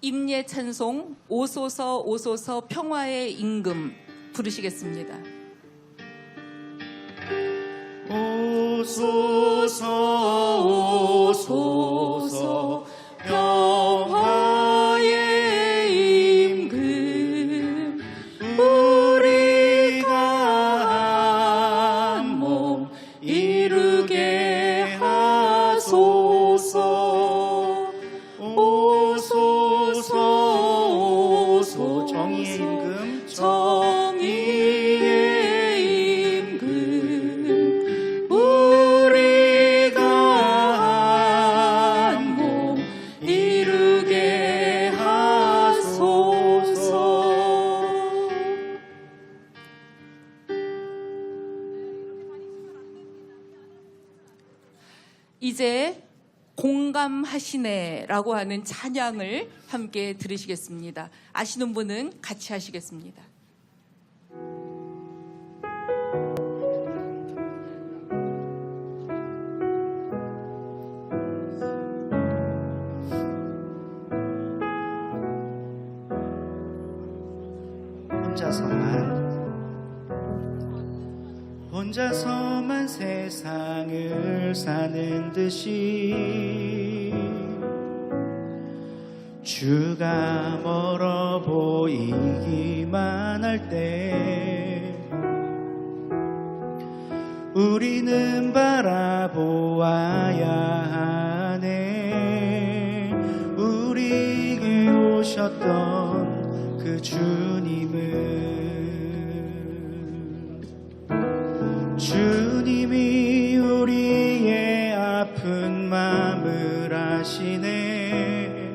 임예 찬송 오소서 오소서 평화의 임금 부르시겠습니다. 오소서 오소서 평화의 임금 우리가 한 몸 이루게 하소서 오소서 오소 정의의 임금 정의의 임금 우리가 한 몸 이루게 하소서. 이제 공감하시네라고 하는 찬양을 함께 들으시겠습니다. 아시는 분은 같이 하시겠습니다. 혼자서만 세상을 사는 듯이 주가 멀어 보이기만 할 때 우리는 바라보아야 하네. 우리에게 오셨던 그 주님이 우리의 아픈 마음을 아시네.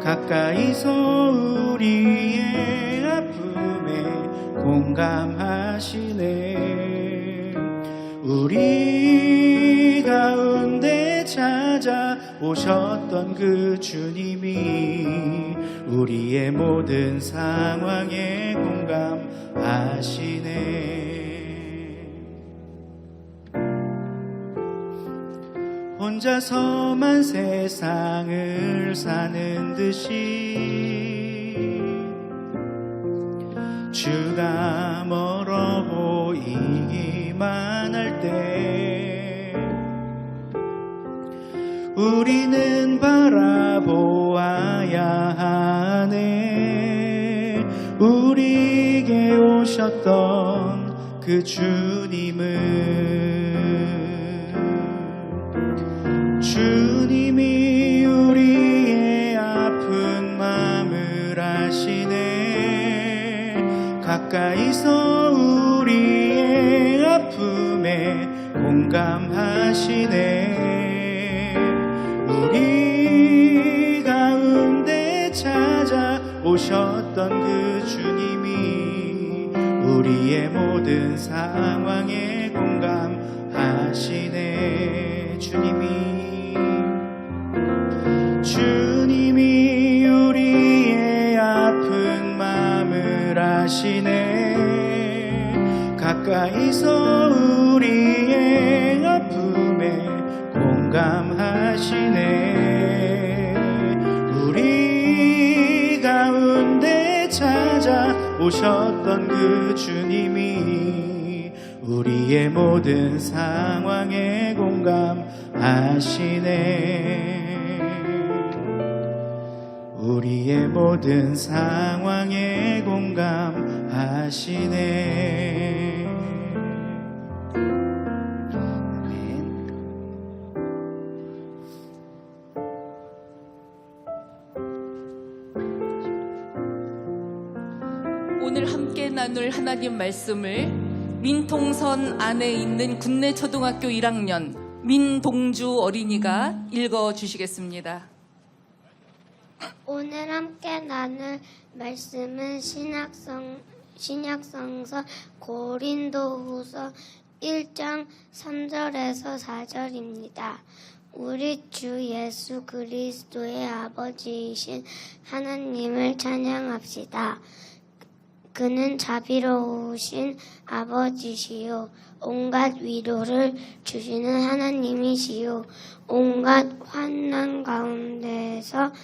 가까이서 우리의 아픔에 공감하시네. 우리 가운데 찾아오셨던 그 주님이 우리의 모든 상황에 공감하시네. 혼자서만 세상을 사는 듯이 주가 멀어 보이기만 할 때 우리는 바라보아야 하네. 우리에게 오셨던 그 주님이 우리의 아픈 마음을 아시네. 가까이서 우리의 아픔에 공감하시네. 우리 가운데 찾아오셨던 그 주님이 우리의 모든 상황에 공감하시네. 주님이 우리의 아픈 마음을 아시네. 가까이서 우리의 아픔에 공감하시네. 우리 가운데 찾아오셨던 그 주님이 우리의 모든 상황에 공감하시네. 우리의 모든 상황에 공감하시네. 아멘. 오늘 함께 나눌 하나님 말씀을 민통선 안에 있는 군내초등학교 1학년 민동주 어린이가 읽어주시겠습니다. 오늘 함께 나눌 말씀은 신약성서 고린도후서 1장 3절에서 4절입니다. 우리 주 예수 그리스도의 아버지이신 하나님을 찬양합시다. 그는 자비로우신 아버지시요 온갖 위로를 주시는 하나님이시요 온갖 환난 가운데서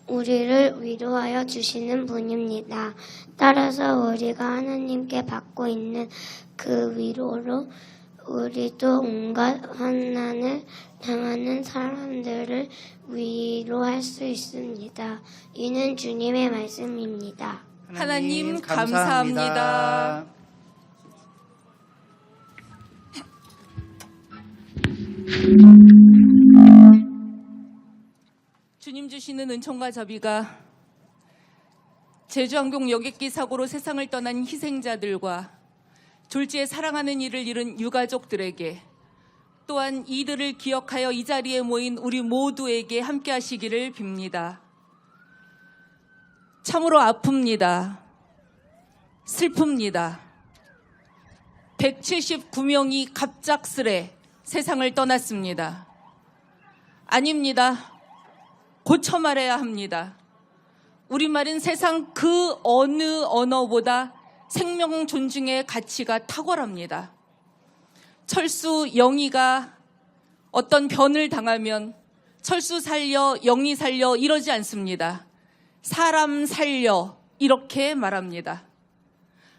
우리를 위로하여 주시는 분입니다. 따라서 우리가 하나님께 받고 있는 그 위로로 우리도 온갖 환난을 당하는 사람들을 위로할 수 있습니다. 이는 주님의 말씀입니다. 하나님 감사합니다. 주님 주시는 은총과 자비가 제주항공 여객기 사고로 세상을 떠난 희생자들과 졸지에 사랑하는 이를 잃은 유가족들에게 또한 이들을 기억하여 이 자리에 모인 우리 모두에게 함께 하시기를 빕니다. 참으로 아픕니다. 슬픕니다. 179명이 갑작스레 세상을 떠났습니다. 아닙니다. 고쳐 말해야 합니다. 우리말은 세상 그 어느 언어보다 생명 존중의 가치가 탁월합니다. 철수 영희가 어떤 변을 당하면 철수 살려, 영희 살려 이러지 않습니다. 사람 살려 이렇게 말합니다.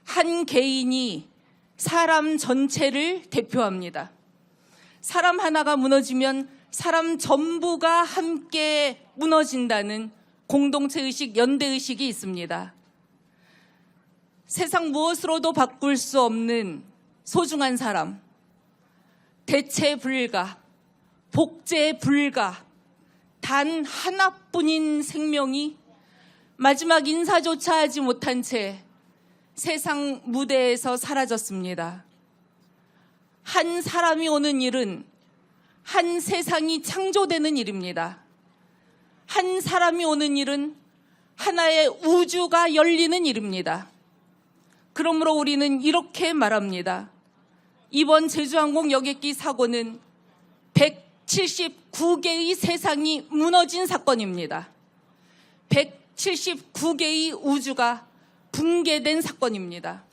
한 개인이 사람 전체를 대표합니다. 사람 하나가 무너지면 사람 전부가 함께 무너진다는 공동체의식, 연대의식이 있습니다. 세상 무엇으로도 바꿀 수 없는 소중한 사람, 대체 불가, 복제 불가, 단 하나뿐인 생명이 마지막 인사조차 하지 못한 채 세상 무대에서 사라졌습니다. 한 사람이 오는 일은 한 세상이 창조되는 일입니다. 한 사람이 오는 일은 하나의 우주가 열리는 일입니다. 그러므로 우리는 이렇게 말합니다. 이번 제주항공 여객기 사고는 179개의 세상이 무너진 사건입니다. 179개의 우주가 붕괴된 사건입니다.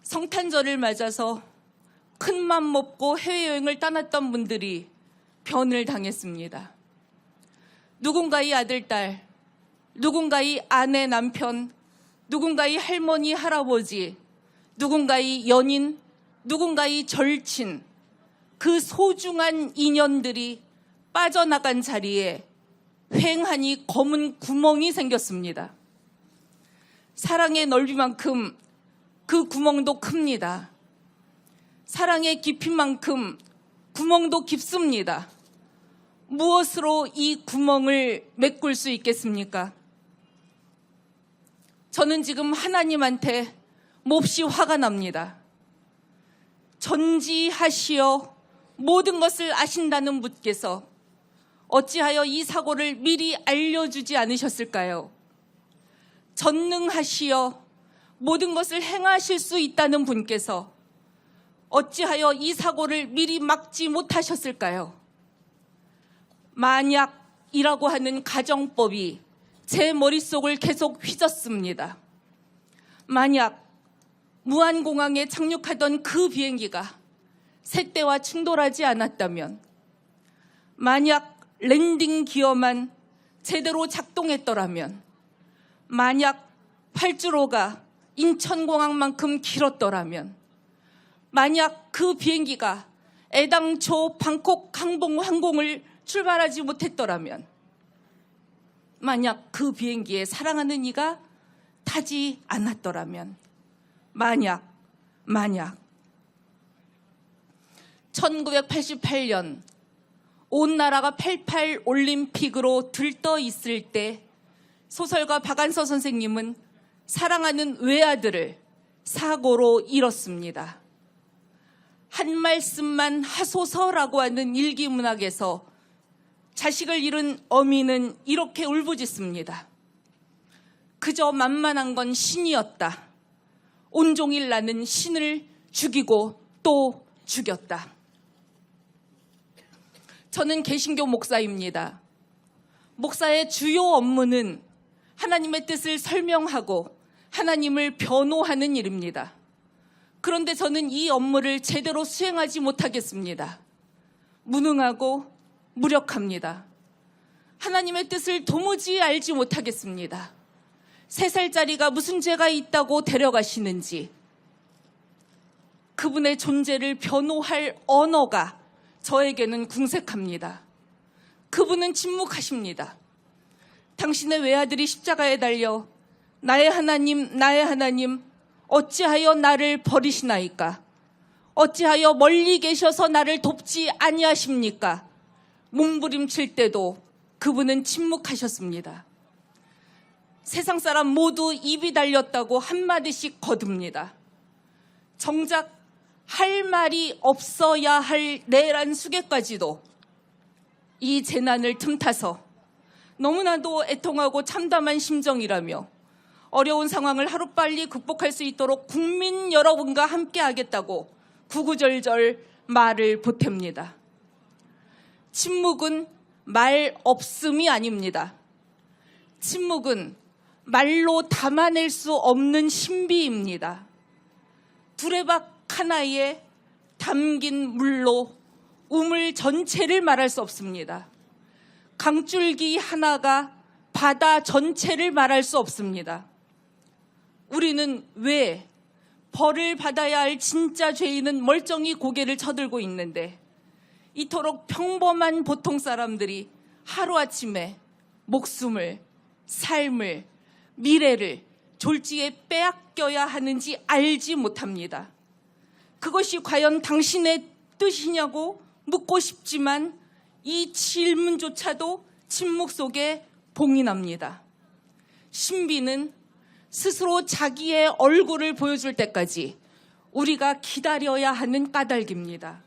성탄절을 맞아서 큰맘 먹고 해외여행을 떠났던 분들이 변을 당했습니다. 누군가의 아들, 딸, 누군가의 아내, 남편, 누군가의 할머니, 할아버지, 누군가의 연인, 누군가의 절친, 그 소중한 인연들이 빠져나간 자리에 휑하니 검은 구멍이 생겼습니다. 사랑의 넓이만큼 그 구멍도 큽니다. 사랑의 깊이만큼 구멍도 깊습니다. 무엇으로 이 구멍을 메꿀 수 있겠습니까? 저는 지금 하나님한테 몹시 화가 납니다. 전지하시어 모든 것을 아신다는 분께서 어찌하여 이 사고를 미리 알려주지 않으셨을까요? 전능하시어 모든 것을 행하실 수 있다는 분께서 어찌하여 이 사고를 미리 막지 못하셨을까요? 만약이라고 하는 가정법이 제 머릿속을 계속 휘젓습니다. 만약 무안공항에 착륙하던 그 비행기가 새떼와 충돌하지 않았다면, 만약 랜딩 기어만 제대로 작동했더라면, 만약 활주로가 인천공항만큼 길었더라면, 만약 그 비행기가 애당초 방콕 항공을 출발하지 못했더라면, 만약 그 비행기에 사랑하는 이가 타지 않았더라면, 만약 1988년 온 나라가 88 올림픽으로 들떠 있을 때 소설가 박안서 선생님은 사랑하는 외아들을 사고로 잃었습니다. 한 말씀만 하소서라고 하는 일기문학에서 자식을 잃은 어미는 이렇게 울부짖습니다. 그저 만만한 건 신이었다. 온종일 나는 신을 죽이고 또 죽였다. 저는 개신교 목사입니다. 목사의 주요 업무는 하나님의 뜻을 설명하고 하나님을 변호하는 일입니다. 그런데 저는 이 업무를 제대로 수행하지 못하겠습니다. 무능하고 무력합니다. 하나님의 뜻을 도무지 알지 못하겠습니다. 3살짜리가 무슨 죄가 있다고 데려가시는지, 그분의 존재를 변호할 언어가 저에게는 궁색합니다. 그분은 침묵하십니다. 당신의 외아들이 십자가에 달려 나의 하나님, 나의 하나님, 어찌하여 나를 버리시나이까? 어찌하여 멀리 계셔서 나를 돕지 아니하십니까? 몸부림칠 때도 그분은 침묵하셨습니다. 세상 사람 모두 입이 달렸다고 한마디씩 거둡니다. 정작 할 말이 없어야 할 내란 수계까지도 이 재난을 틈타서 너무나도 애통하고 참담한 심정이라며 어려운 상황을 하루빨리 극복할 수 있도록 국민 여러분과 함께 하겠다고 구구절절 말을 보탭니다. 침묵은 말 없음이 아닙니다. 침묵은 말로 담아낼 수 없는 신비입니다. 두레박 하나에 담긴 물로 우물 전체를 말할 수 없습니다. 강줄기 하나가 바다 전체를 말할 수 없습니다. 우리는 왜 벌을 받아야 할 진짜 죄인은 멀쩡히 고개를 쳐들고 있는데 이토록 평범한 보통 사람들이 하루아침에 목숨을, 삶을, 미래를 졸지에 빼앗겨야 하는지 알지 못합니다. 그것이 과연 당신의 뜻이냐고 묻고 싶지만 이 질문조차도 침묵 속에 봉인합니다. 신비는 스스로 자기의 얼굴을 보여줄 때까지 우리가 기다려야 하는 까닭입니다.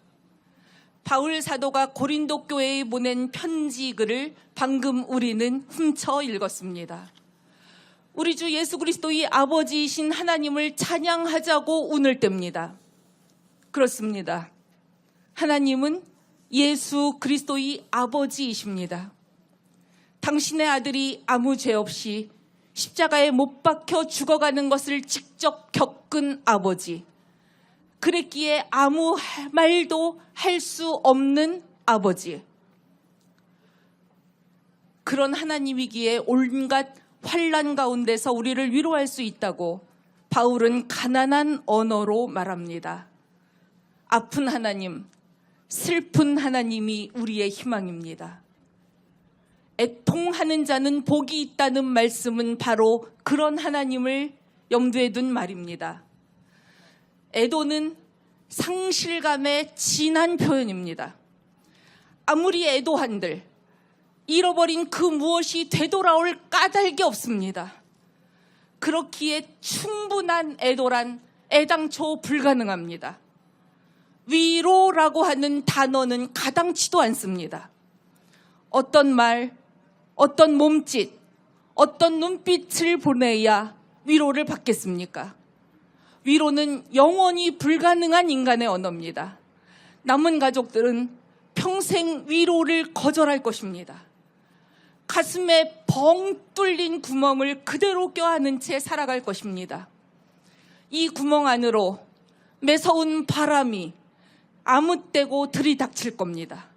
바울 사도가 고린도 교회에 보낸 편지 글을 방금 우리는 훔쳐 읽었습니다. 우리 주 예수 그리스도의 아버지이신 하나님을 찬양하자고 운을 뗍니다. 그렇습니다. 하나님은 예수 그리스도의 아버지이십니다. 당신의 아들이 아무 죄 없이 십자가에 못 박혀 죽어가는 것을 직접 겪은 아버지. 그랬기에 아무 말도 할 수 없는 아버지. 그런 하나님이기에 온갖 환난 가운데서 우리를 위로할 수 있다고 바울은 가난한 언어로 말합니다. 아픈 하나님, 슬픈 하나님이 우리의 희망입니다. 애통하는 자는 복이 있다는 말씀은 바로 그런 하나님을 염두에 둔 말입니다. 애도는 상실감의 진한 표현입니다. 아무리 애도한들 잃어버린 그 무엇이 되돌아올 까닭이 없습니다. 그렇기에 충분한 애도란 애당초 불가능합니다. 위로라고 하는 단어는 가당치도 않습니다. 어떤 말, 어떤 몸짓, 어떤 눈빛을 보내야 위로를 받겠습니까? 위로는 영원히 불가능한 인간의 언어입니다. 남은 가족들은 평생 위로를 거절할 것입니다. 가슴에 벙 뚫린 구멍을 그대로 껴안은 채 살아갈 것입니다. 이 구멍 안으로 매서운 바람이 아무때고 들이닥칠 겁니다.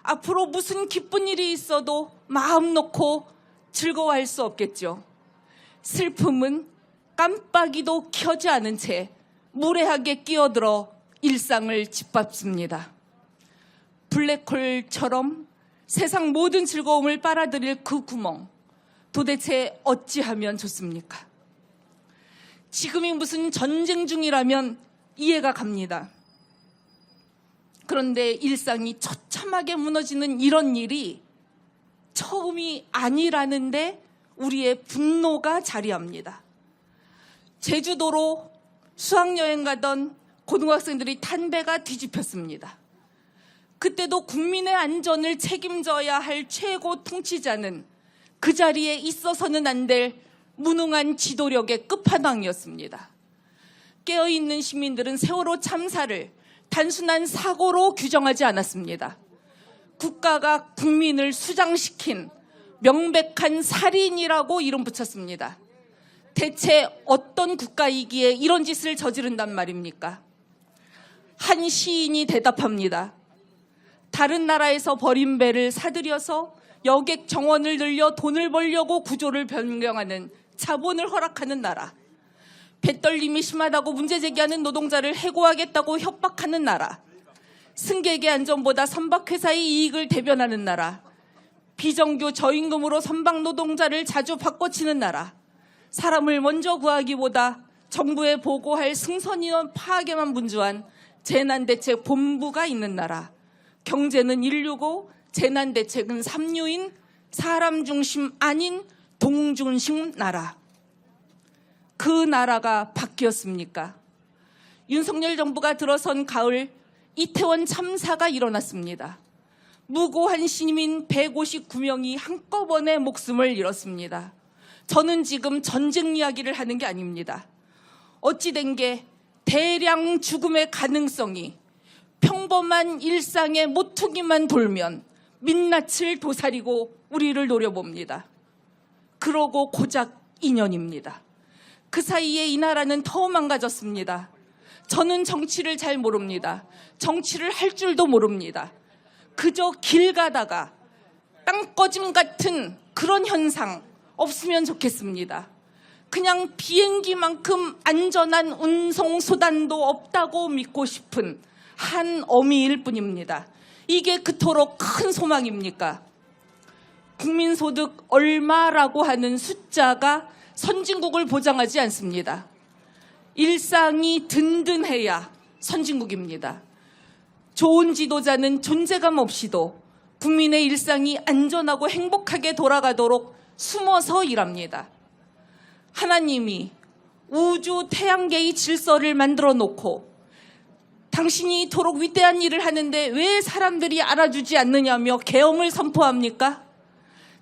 앞으로 무슨 기쁜 일이 있어도 마음 놓고 즐거워할 수 없겠죠. 슬픔은 깜빡이도 켜지 않은 채 무례하게 끼어들어 일상을 짓밟습니다. 블랙홀처럼 세상 모든 즐거움을 빨아들일 그 구멍, 도대체 어찌하면 좋습니까? 지금이 무슨 전쟁 중이라면 이해가 갑니다. 그런데 일상이 처참하게 무너지는 이런 일이 처음이 아니라는데 우리의 분노가 자리합니다. 제주도로 수학여행 가던 고등학생들이 탄 배가 뒤집혔습니다. 그때도 국민의 안전을 책임져야 할 최고 통치자는 그 자리에 있어서는 안 될 무능한 지도력의 끝판왕이었습니다. 깨어있는 시민들은 세월호 참사를 단순한 사고로 규정하지 않았습니다. 국가가 국민을 수장시킨 명백한 살인이라고 이름 붙였습니다. 대체 어떤 국가이기에 이런 짓을 저지른단 말입니까? 한 시인이 대답합니다. 다른 나라에서 버린 배를 사들여서 여객 정원을 늘려 돈을 벌려고 구조를 변경하는 자본을 허락하는 나라. 배떨림이 심하다고 문제 제기하는 노동자를 해고하겠다고 협박하는 나라. 승객의 안전보다 선박회사의 이익을 대변하는 나라. 비정규 저임금으로 선박 노동자를 자주 바꿔치는 나라. 사람을 먼저 구하기보다 정부에 보고할 승선인원 파악에만 분주한 재난대책본부가 있는 나라. 경제는 인류고 재난대책은 삼류인 사람 중심 아닌 동중심 나라. 그 나라가 바뀌었습니까? 윤석열 정부가 들어선 가을 이태원 참사가 일어났습니다. 무고한 시민 159명이 한꺼번에 목숨을 잃었습니다. 저는 지금 전쟁 이야기를 하는 게 아닙니다. 어찌된 게 대량 죽음의 가능성이 평범한 일상의 모퉁이만 돌면 민낯을 도사리고 우리를 노려봅니다. 그러고 고작 2년입니다. 그 사이에 이 나라는 더 망가졌습니다. 저는 정치를 잘 모릅니다. 정치를 할 줄도 모릅니다. 그저 길 가다가 땅꺼짐 같은 그런 현상 없으면 좋겠습니다. 그냥 비행기만큼 안전한 운송수단도 없다고 믿고 싶은 한 어미일 뿐입니다. 이게 그토록 큰 소망입니까? 국민소득 얼마라고 하는 숫자가 선진국을 보장하지 않습니다. 일상이 든든해야 선진국입니다. 좋은 지도자는 존재감 없이도 국민의 일상이 안전하고 행복하게 돌아가도록 숨어서 일합니다. 하나님이 우주 태양계의 질서를 만들어 놓고 당신이 이토록 위대한 일을 하는데 왜 사람들이 알아주지 않느냐며 계엄을 선포합니까?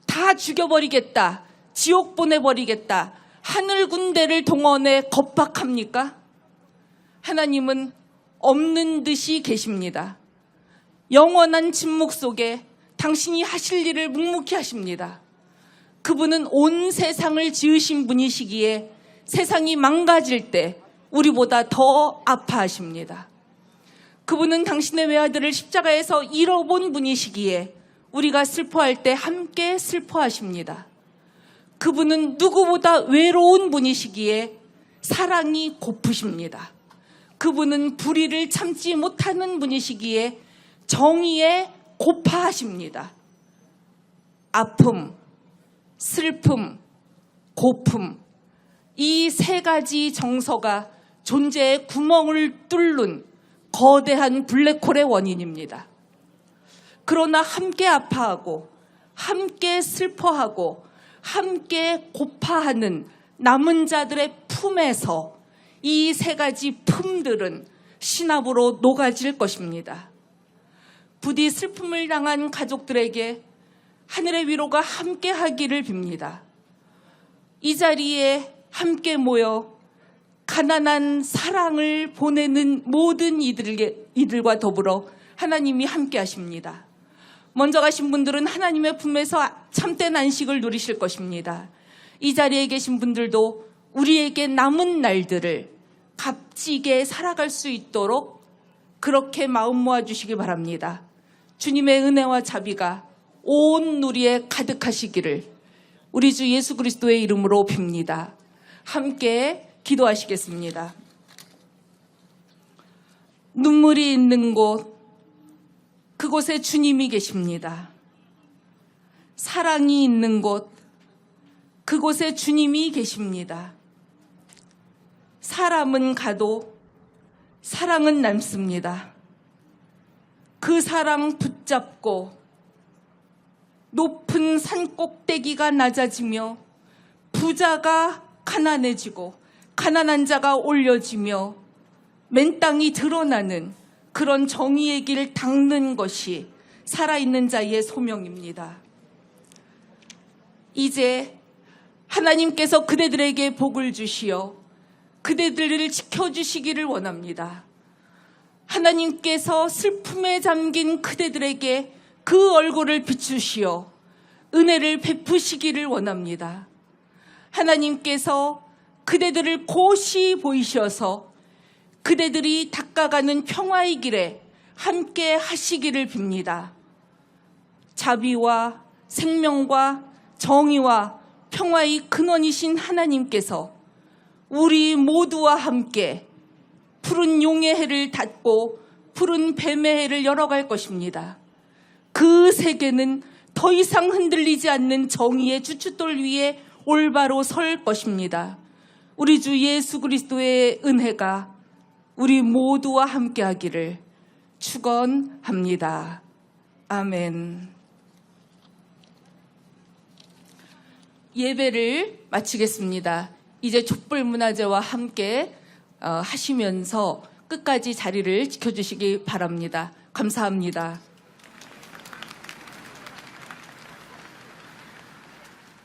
다 죽여버리겠다, 지옥 보내버리겠다, 하늘 군대를 동원해 겁박합니까? 하나님은 없는 듯이 계십니다. 영원한 침묵 속에 당신이 하실 일을 묵묵히 하십니다. 그분은 온 세상을 지으신 분이시기에 세상이 망가질 때 우리보다 더 아파하십니다. 그분은 당신의 외아들을 십자가에서 잃어본 분이시기에 우리가 슬퍼할 때 함께 슬퍼하십니다. 그분은 누구보다 외로운 분이시기에 사랑이 고프십니다. 그분은 불의를 참지 못하는 분이시기에 정의에 고파하십니다. 아픔, 슬픔, 고픔, 이 세 가지 정서가 존재의 구멍을 뚫는 거대한 블랙홀의 원인입니다. 그러나 함께 아파하고 함께 슬퍼하고 함께 고파하는 남은 자들의 품에서 이 세 가지 품들은 신압으로 녹아질 것입니다. 부디 슬픔을 당한 가족들에게 하늘의 위로가 함께 하기를 빕니다. 이 자리에 함께 모여 가난한 사랑을 보내는 모든 이들과 더불어 하나님이 함께 하십니다. 먼저 가신 분들은 하나님의 품에서 참된 안식을 누리실 것입니다. 이 자리에 계신 분들도 우리에게 남은 날들을 값지게 살아갈 수 있도록 그렇게 마음 모아주시기 바랍니다. 주님의 은혜와 자비가 온 누리에 가득하시기를 우리 주 예수 그리스도의 이름으로 빕니다. 함께 기도하시겠습니다. 눈물이 있는 곳, 그곳에 주님이 계십니다. 사랑이 있는 곳, 그곳에 주님이 계십니다. 사람은 가도 사랑은 남습니다. 그 사랑 붙잡고 높은 산 꼭대기가 낮아지며 부자가 가난해지고 가난한 자가 올려지며 맨 땅이 드러나는 그런 정의의 길을 닦는 것이 살아있는 자의 소명입니다. 이제 하나님께서 그대들에게 복을 주시어 그대들을 지켜주시기를 원합니다. 하나님께서 슬픔에 잠긴 그대들에게 그 얼굴을 비추시어 은혜를 베푸시기를 원합니다. 하나님께서 그대들을 고시 보이셔서 그대들이 닦아가는 평화의 길에 함께 하시기를 빕니다. 자비와 생명과 정의와 평화의 근원이신 하나님께서 우리 모두와 함께 푸른 용의 해를 닫고 푸른 뱀의 해를 열어갈 것입니다. 그 세계는 더 이상 흔들리지 않는 정의의 주춧돌 위에 올바로 설 것입니다. 우리 주 예수 그리스도의 은혜가 우리 모두와 함께하기를 축원합니다. 아멘. 예배를 마치겠습니다. 이제 촛불문화제와 함께 하시면서 끝까지 자리를 지켜주시기 바랍니다. 감사합니다.